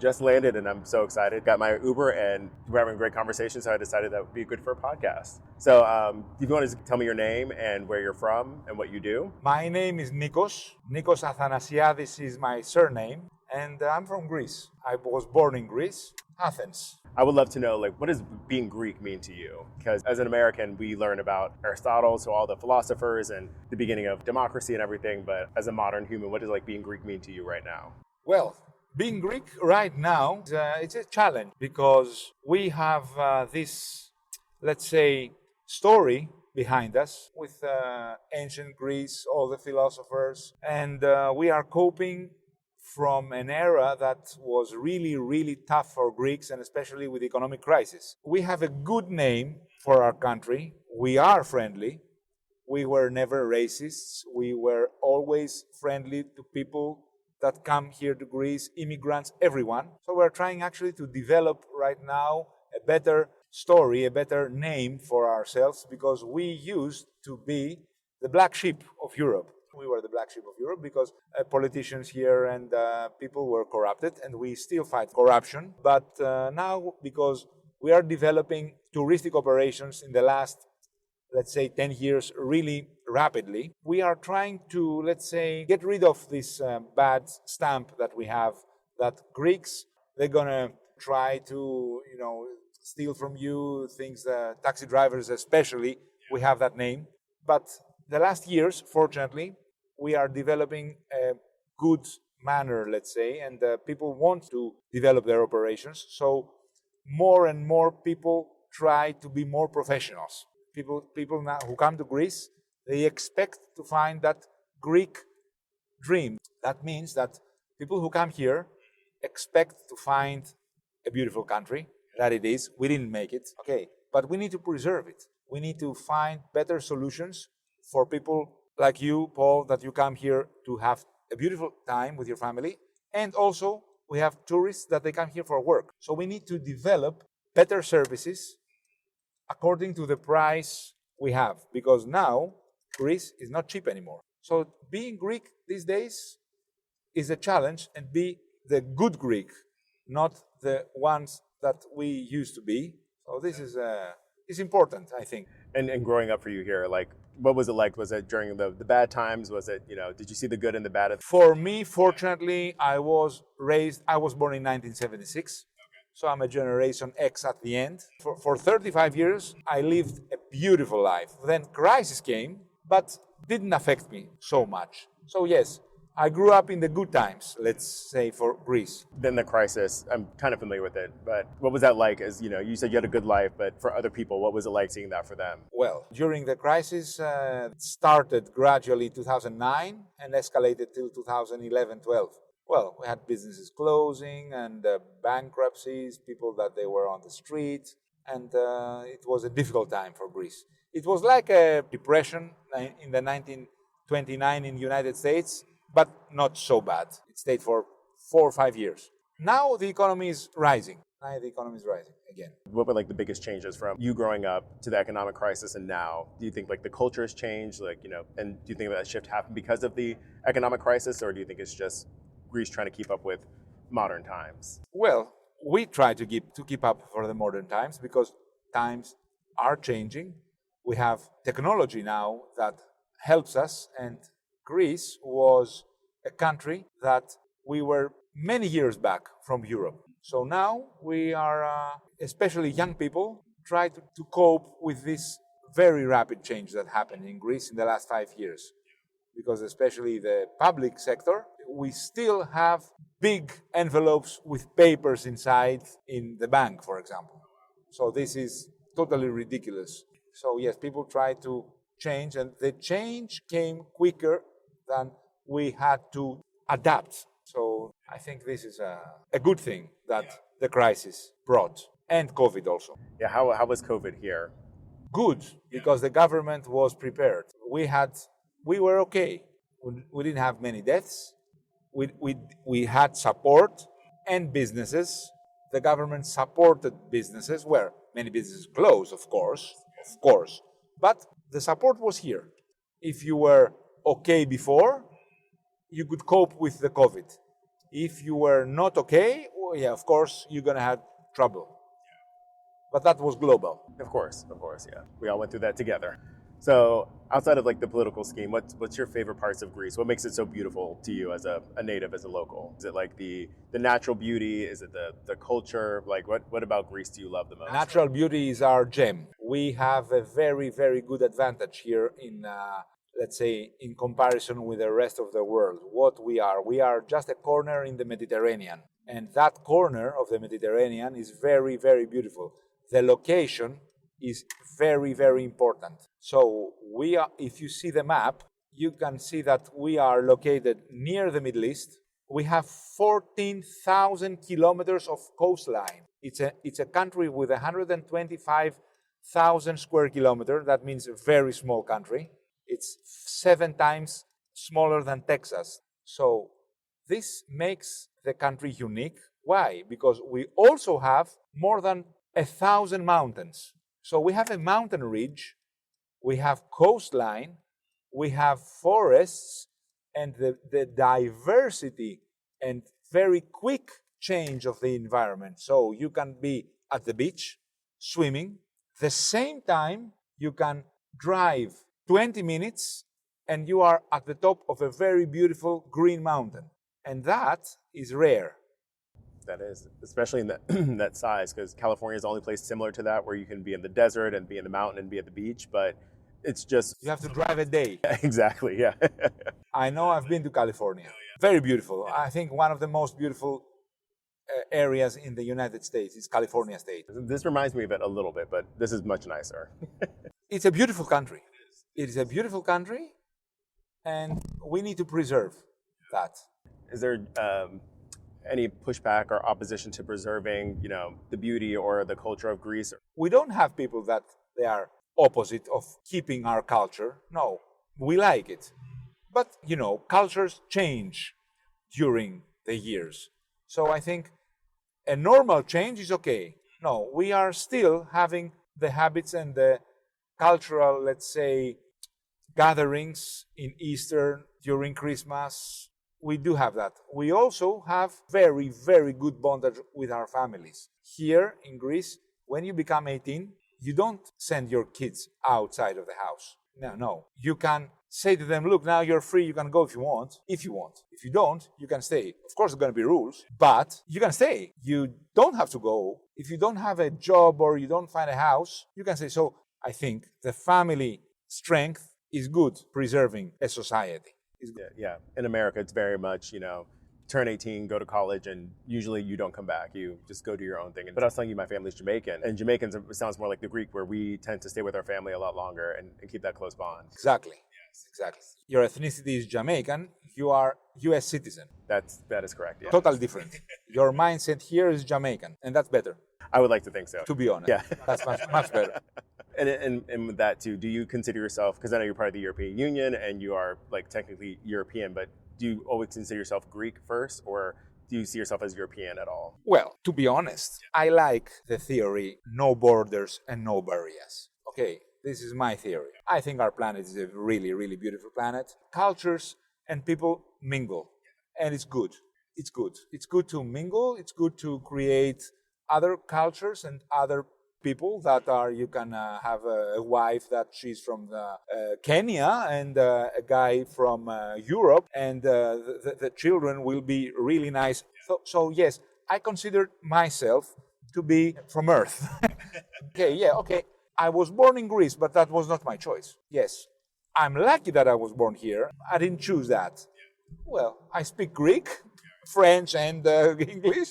Just landed and I'm so excited. Got my Uber and we're having a great conversation, so I decided that would be good for a podcast. So if you want to tell me your name and where you're from and what you do. My name is Nikos. Nikos Athanasiadis is my surname, and I'm from Greece. I was born in Greece, Athens. I would love to know, like, what does being Greek mean to you? Because as an American, we learn about Aristotle, so all the philosophers and the beginning of democracy and everything. But as a modern human, what does like being Greek mean to you right now? Well, being Greek right now, it's a challenge because we have this, let's say, story behind us with ancient Greece, all the philosophers, and we are coping from an era that was really, really tough for Greeks, and especially with the economic crisis. We have a good name for our country. We are friendly. We were never racists. We were always friendly to people that come here to Greece, immigrants, everyone. So we're trying actually to develop right now a better story, a better name for ourselves, because we used to be the black sheep of Europe. We were the black sheep of Europe because politicians here and people were corrupted, and we still fight corruption. But now, because we are developing touristic operations in the last, let's say, 10 years really rapidly, we are trying to, let's say, get rid of this bad stamp that we have, that Greeks, they're going to try to, steal from you things, taxi drivers especially, we have that name. But the last years, fortunately, we are developing a good manner, let's say, and people want to develop their operations. So more and more people try to be more professionals. People now who come to Greece, they expect to find that Greek dream. That means that people who come here expect to find a beautiful country, that it is. We didn't make it, okay, but we need to preserve it. We need to find better solutions for people like you, Paul, that you come here to have a beautiful time with your family. And also, we have tourists that they come here for work. So we need to develop better services according to the price we have. Because now, Greece is not cheap anymore. So being Greek these days is a challenge, and be the good Greek, not the ones that we used to be. So this is important, I think. And growing up for you here, like, what was it like? Was it during the bad times? Was it, did you see the good and the bad? For me, fortunately, I was born in 1976. So I'm a Generation X at the end. For 35 years, I lived a beautiful life. Then crisis came, but didn't affect me so much. So yes, I grew up in the good times, let's say, for Greece. Then the crisis, I'm kind of familiar with it, but what was that like? As you said you had a good life, but for other people, what was it like seeing that for them? Well, during the crisis, it started gradually 2009 and escalated till 2011-12. Well, we had businesses closing and bankruptcies, people that they were on the street, and it was a difficult time for Greece. It was like a depression in the 1929 in the United States, but not so bad. It stayed for 4 or 5 years. Now the economy is rising. Again. What were like the biggest changes from you growing up to the economic crisis and now? Do you think like the culture has changed, and do you think that shift happened because of the economic crisis, or do you think it's just Greece trying to keep up with modern times? Well, we try to keep up for the modern times because times are changing. We have technology now that helps us, and Greece was a country that we were many years back from Europe. So now we are, especially young people, try to cope with this very rapid change that happened in Greece in the last 5 years. Because especially the public sector, we still have big envelopes with papers inside in the bank, for example. So this is totally ridiculous. So yes, people try to change, and the change came quicker than we had to adapt. So I think this is a good thing that the crisis brought, and COVID also. Yeah, how was COVID here? Good, because the government was prepared. We were okay. We didn't have many deaths. We had support and businesses. The government supported businesses where many businesses closed, of course. But the support was here. If you were okay before, you could cope with the COVID. If you were not okay, yeah, of course, you're going to have trouble. But that was global. Of course, yeah. We all went through that together. So outside of like the political scheme, what's your favorite parts of Greece? What makes it so beautiful to you as a native, as a local? Is it like the natural beauty? Is it the culture? Like what about Greece do you love the most? Natural beauty is our gem. We have a very, very good advantage here in, let's say, in comparison with the rest of the world. What we are just a corner in the Mediterranean. And that corner of the Mediterranean is very, very beautiful. The location is very, very important. So if you see the map, you can see that we are located near the Middle East. We have 14,000 kilometers of coastline. It's a country with 125,000 square kilometers. That means a very small country. It's 7 times smaller than Texas. So this makes the country unique. Why? Because we also have more than 1,000 mountains. So we have a mountain ridge, we have coastline, we have forests, and the diversity and very quick change of the environment. So you can be at the beach, swimming. The same time, you can drive 20 minutes and you are at the top of a very beautiful green mountain. And that is rare. That is, especially in that size, because California is the only place similar to that where you can be in the desert and be in the mountain and be at the beach, but it's just... You have to drive a day. Exactly, yeah. I know, I've been to California. Very beautiful. I think one of the most beautiful areas in the United States is California State. This reminds me of it a little bit, but this is much nicer. It's a beautiful country. It is a beautiful country, and we need to preserve that. Is there any pushback or opposition to preserving, the beauty or the culture of Greece? We don't have people that they are opposite of keeping our culture. No, we like it. But, cultures change during the years. So I think a normal change is okay. No, we are still having the habits and the cultural, let's say, gatherings in Easter, during Christmas. We do have that. We also have very, very good bondage with our families. Here in Greece, when you become 18, you don't send your kids outside of the house. No. You can say to them, look, now you're free, you can go if you want. If you want. If you don't, you can stay. Of course, there are going to be rules, but you can stay. You don't have to go. If you don't have a job or you don't find a house, you can stay. So I think the family strength is good preserving a society. Yeah. In America, it's very much, turn 18, go to college, and usually you don't come back. You just go do your own thing. But I was telling you, my family's Jamaican, and Jamaicans sounds more like the Greek, where we tend to stay with our family a lot longer and keep that close bond. Exactly. Yes. Exactly. Your ethnicity is Jamaican. You are U.S. citizen. That is correct. Yeah. Totally different. Your mindset here is Jamaican, and that's better. I would like to think so. To be honest. Yeah. That's much better. And with that too, do you consider yourself, because I know you're part of the European Union and you are like technically European, but do you always consider yourself Greek first, or do you see yourself as European at all? Well, to be honest, I like the theory, no borders and no barriers. Okay, this is my theory. I think our planet is a really, really beautiful planet. Cultures and people mingle, and it's good. It's good. It's good to mingle. It's good to create other cultures and other people that are, you can have a wife that she's from Kenya and a guy from Europe, and the children will be really nice. So yes, I consider myself to be from Earth. Okay. I was born in Greece, but that was not my choice. Yes, I'm lucky that I was born here. I didn't choose that. Well, I speak Greek, French, and English,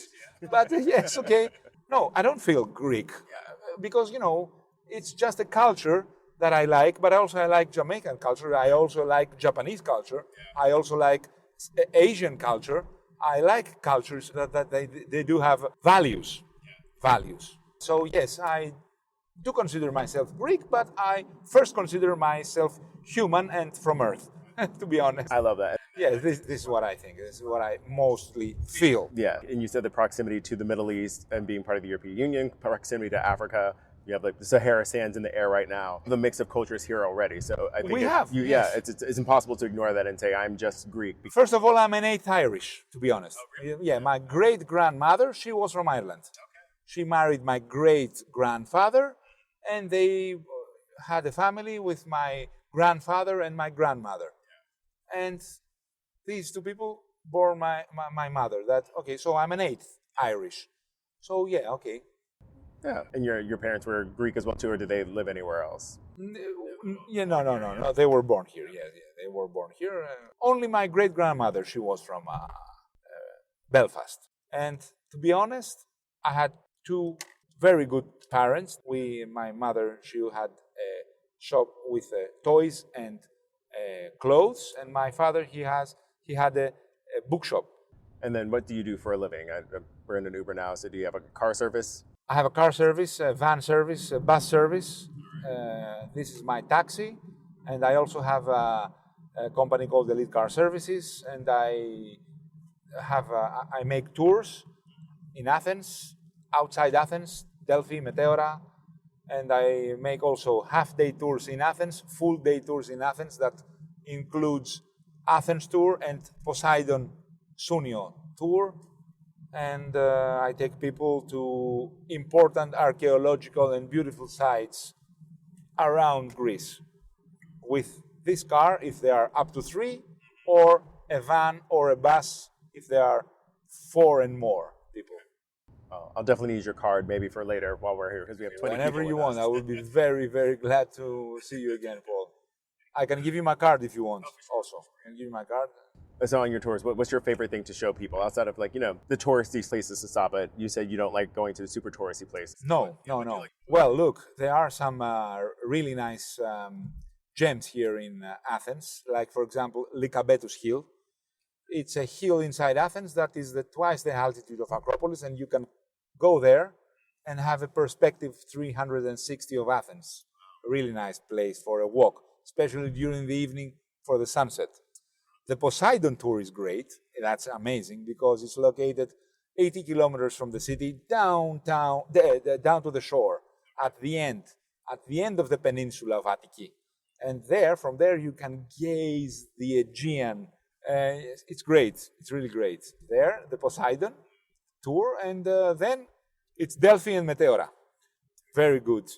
but yes, okay. No, I don't feel Greek. Because, it's just a culture that I like, but also I like Jamaican culture. I also like Japanese culture. I also like Asian culture. I like cultures that they do have values. Values. So yes, I do consider myself Greek, but I first consider myself human and from Earth, to be honest. I love that. Yeah, this is what I think. This is what I mostly feel. Yeah, and you said the proximity to the Middle East and being part of the European Union, proximity to Africa. You have like the Sahara sands in the air right now. The mix of cultures here already. So I think it's impossible to ignore that and say I'm just Greek. First of all, I'm innate Irish, to be honest. Yeah, my great grandmother, she was from Ireland. She married my great grandfather, and they had a family with my grandfather and my grandmother. And these two people bore my mother. So I'm an eighth Irish. So yeah, okay. Yeah. And your parents were Greek as well too, or did they live anywhere else? Yeah, no. They were born here. Yeah, they were born here. Only my great grandmother, she was from Belfast. And to be honest, I had two very good parents. My mother, she had a shop with toys and clothes, and my father, he had a bookshop. And then what do you do for a living? We're in an Uber now, so do you have a car service? I have a car service, a van service, a bus service. This is my taxi, and I also have a company called Elite Car Services, and I make tours in Athens, outside Athens, Delphi, Meteora, and I make also half-day tours in Athens, full-day tours in Athens that includes Athens tour and Poseidon Sunio tour. And I take people to important archaeological and beautiful sites around Greece with this car if they are up to 3, or a van or a bus if there are 4 and more people. I'll definitely need your card maybe for later while we're here because we have 20 Whenever people you with want, us. I will be very, very glad to see you again, Paul. I can give you my card if you want also. I can give you my card. So on your tours, what's your favorite thing to show people outside of the touristy places to stop at? You said you don't like going to super touristy places. No. Well, look, there are some really nice gems here in Athens, like, for example, Lycabettus Hill. It's a hill inside Athens that is twice the altitude of Acropolis, and you can go there and have a perspective 360 of Athens. A really nice place for a walk, especially during the evening for the sunset. The Poseidon tour is great. That's amazing because it's located 80 kilometers from the city down to the shore at the end of the peninsula of Attiki. And from there you can gaze the Aegean. It's great. It's really great. There, the Poseidon tour, and then it's Delphi and Meteora. Very good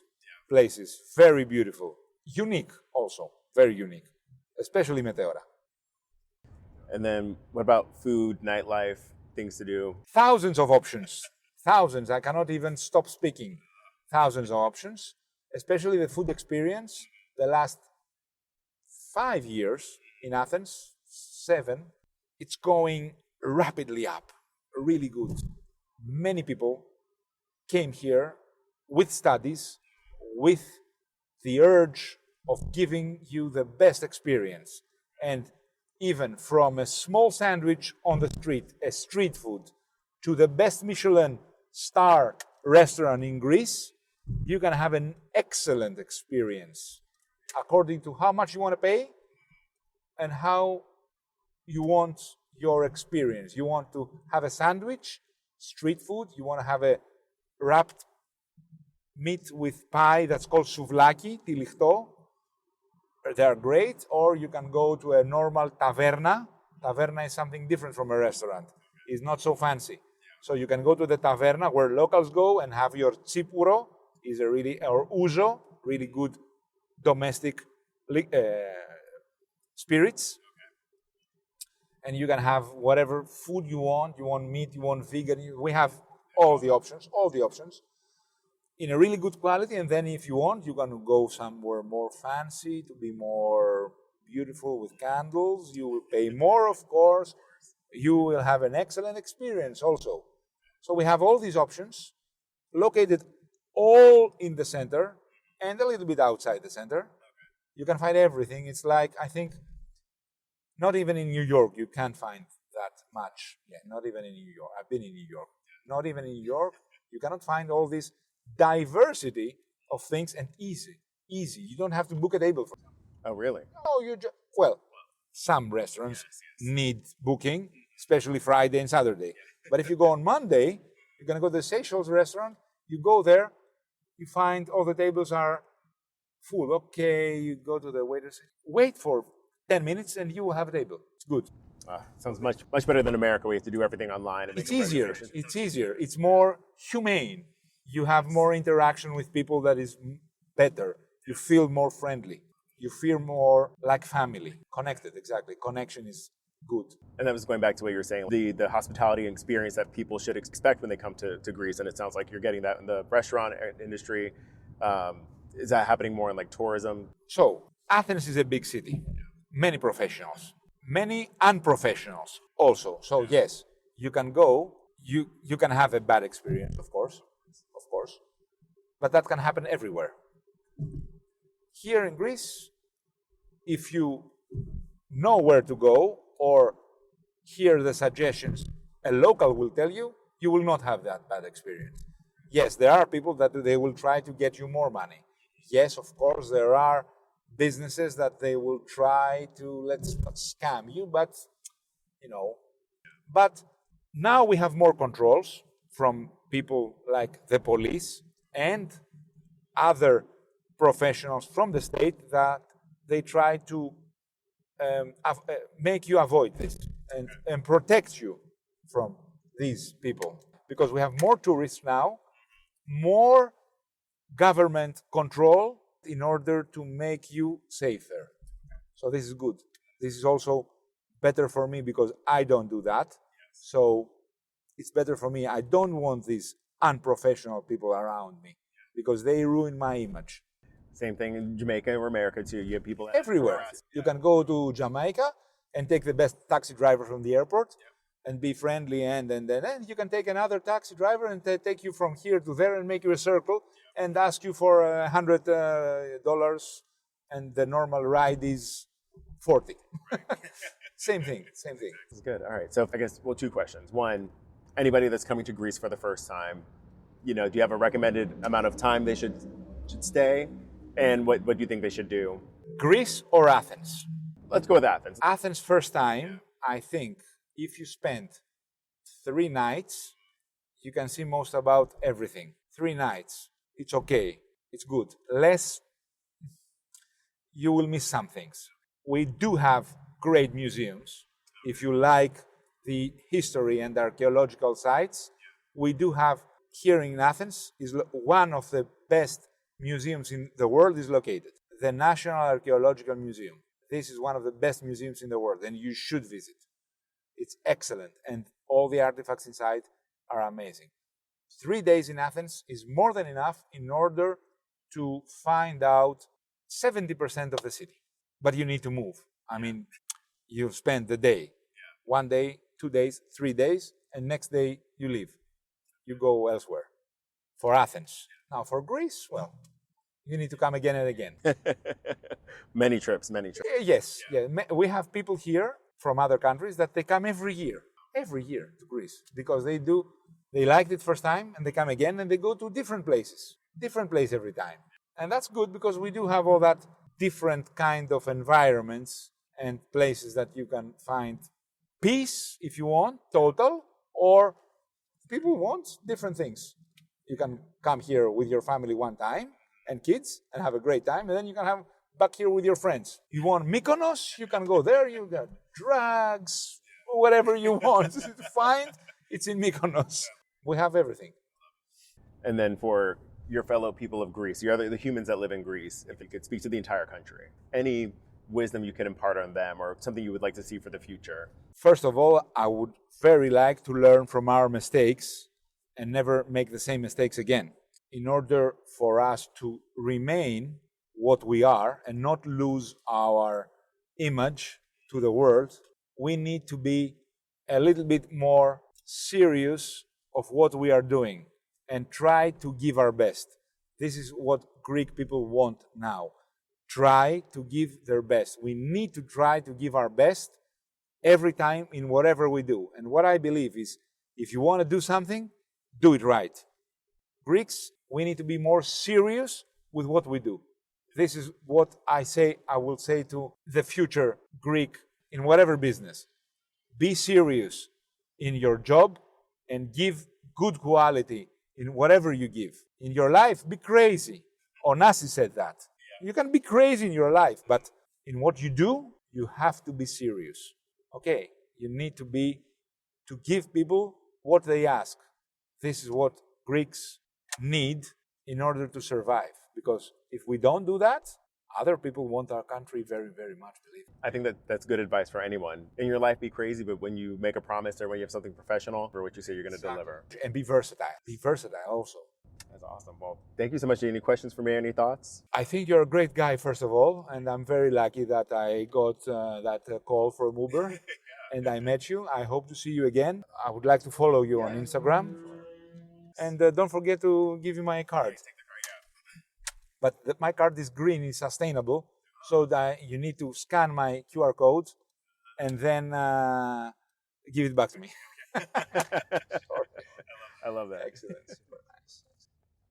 places. Very beautiful. Unique also. Very unique. Especially Meteora. And then what about food, nightlife, things to do? Thousands of options. Thousands. I cannot even stop speaking. Thousands of options, especially the food experience. The last 5 years in Athens, 7, it's going rapidly up. Really good. Many people came here with studies, with the urge of giving you the best experience. And even from a small sandwich on the street, a street food, to the best Michelin star restaurant in Greece, you can have an excellent experience according to how much you want to pay and how you want your experience. You want to have a sandwich, street food, you want to have a wrapped meat with pie that's called souvlaki, tilichto. They are great, or you can go to a normal taverna. Taverna is something different from a restaurant. It's not so fancy. So you can go to the taverna where locals go and have your tsipuro, or ouzo, really good domestic spirits. And you can have whatever food you want. You want meat, you want vegan. We have all the options. In a really good quality, and then if you want, you can go somewhere more fancy to be more beautiful with candles. You will pay more, of course. You will have an excellent experience also. So we have all these options located all in the center and a little bit outside the center. You can find everything. It's like, I think, not even in New York you can't find that much. Yeah, not even in New York. I've been in New York. Not even in New York. You cannot find all this diversity of things, and easy. You don't have to book a table for them. Oh, really? No, some restaurants need booking, especially Friday and Saturday. But if you go on Monday, you're going to go to the Seychelles restaurant, you go there, you find all the tables are full. Okay, you go to the waiter, say, wait for 10 minutes and you will have a table. It's good. Sounds much better than America. We have to do everything online and make It's a easier. reservation. It's easier. It's more humane. You have more interaction with people that is better. You feel more friendly. You feel more like family. Connected, exactly. Connection is good. And that was going back to what you were saying, the hospitality experience that people should expect when they come to Greece. And it sounds like you're getting that in the restaurant industry. Is that happening more in like tourism? So, Athens is a big city. Many professionals. Many unprofessionals also. So, yes, you can go. You can have a bad experience, of course. But that can happen everywhere. Here in Greece, if you know where to go or hear the suggestions a local will tell you, you will not have that bad experience. Yes, there are people that they will try to get you more money. Yes, of course, there are businesses that they will try to, let's not scam you, but, But now we have more controls from people like the police and other professionals from the state that they try to make you avoid this and protect you from these people. Because we have more tourists now, more government control in order to make you safer. So this is good. This is also better for me because I don't do that. So it's better for me. I don't want these unprofessional people around me because they ruin my image. Same thing in Jamaica or America too. You have people everywhere. You can go to Jamaica and take the best taxi driver from the airport and be friendly, and then you can take another taxi driver and take you from here to there and make you a circle and ask you for $100 and the normal ride is 40. Same thing. That's good. All right. So I guess, two questions. One, anybody that's coming to Greece for the first time, do you have a recommended amount of time they should stay? And what do you think they should do? Greece or Athens? Let's go with Athens. Athens first time, I think if you spend 3 nights, you can see most about everything. 3 nights, it's okay, it's good. Less, you will miss some things. We do have great museums. If you like the history and archaeological sites, we do have here in Athens, is one of the best museums in the world is located. The National Archaeological Museum. This is one of the best museums in the world and you should visit. It's excellent and all the artifacts inside are amazing. 3 days in Athens is more than enough in order to find out 70% of the city. But you need to move. I mean, you spend the day. 1 day, 2 days, 3 days, and next day you leave. You go elsewhere. For Athens. Now for Greece, well, you need to come again and again. Many trips. Yes. We have people here from other countries that they come every year to Greece because they liked it first time and they come again and they go to different place every time. And that's good because we do have all that different kind of environments and places that you can find peace if you want, total, or people want different things. You can come here with your family one time and kids and have a great time, and then you can have back here with your friends. You want Mykonos, you can go there, you got drugs, whatever you want to find, it's in Mykonos. We have everything. And then for your fellow people of Greece, the humans that live in Greece, if you could speak to the entire country, any wisdom you could impart on them or something you would like to see for the future? First of all, I would very like to learn from our mistakes and never make the same mistakes again. In order for us to remain what we are and not lose our image to the world, we need to be a little bit more serious of what we are doing and try to give our best. This is what Greek people want now. Try to give their best. We need to try to give our best every time in whatever we do. And what I believe is, if you want to do something, do it right. Greeks, we need to be more serious with what we do. This is what I will say to the future Greek in whatever business. Be serious in your job and give good quality in whatever you give. In your life, be crazy. Onassis said that. You can be crazy in your life, but in what you do, you have to be serious. Okay, you need to give people what they ask. This is what Greeks need in order to survive. Because if we don't do that, other people want our country very, very much, believe me. I think that that's good advice for anyone. In your life, be crazy, but when you make a promise or when you have something professional for what you say you're going to deliver. And be versatile. Be versatile also. That's awesome. Well, thank you so much. Any questions for me? Any thoughts? I think you're a great guy, first of all, and I'm very lucky that I got that call from Uber and I met you. I hope to see you again. I would like to follow you on Instagram. And don't forget to give me my card. But my card is green, it's sustainable, so that you need to scan my QR code and then give it back to me. I love that. Excellent.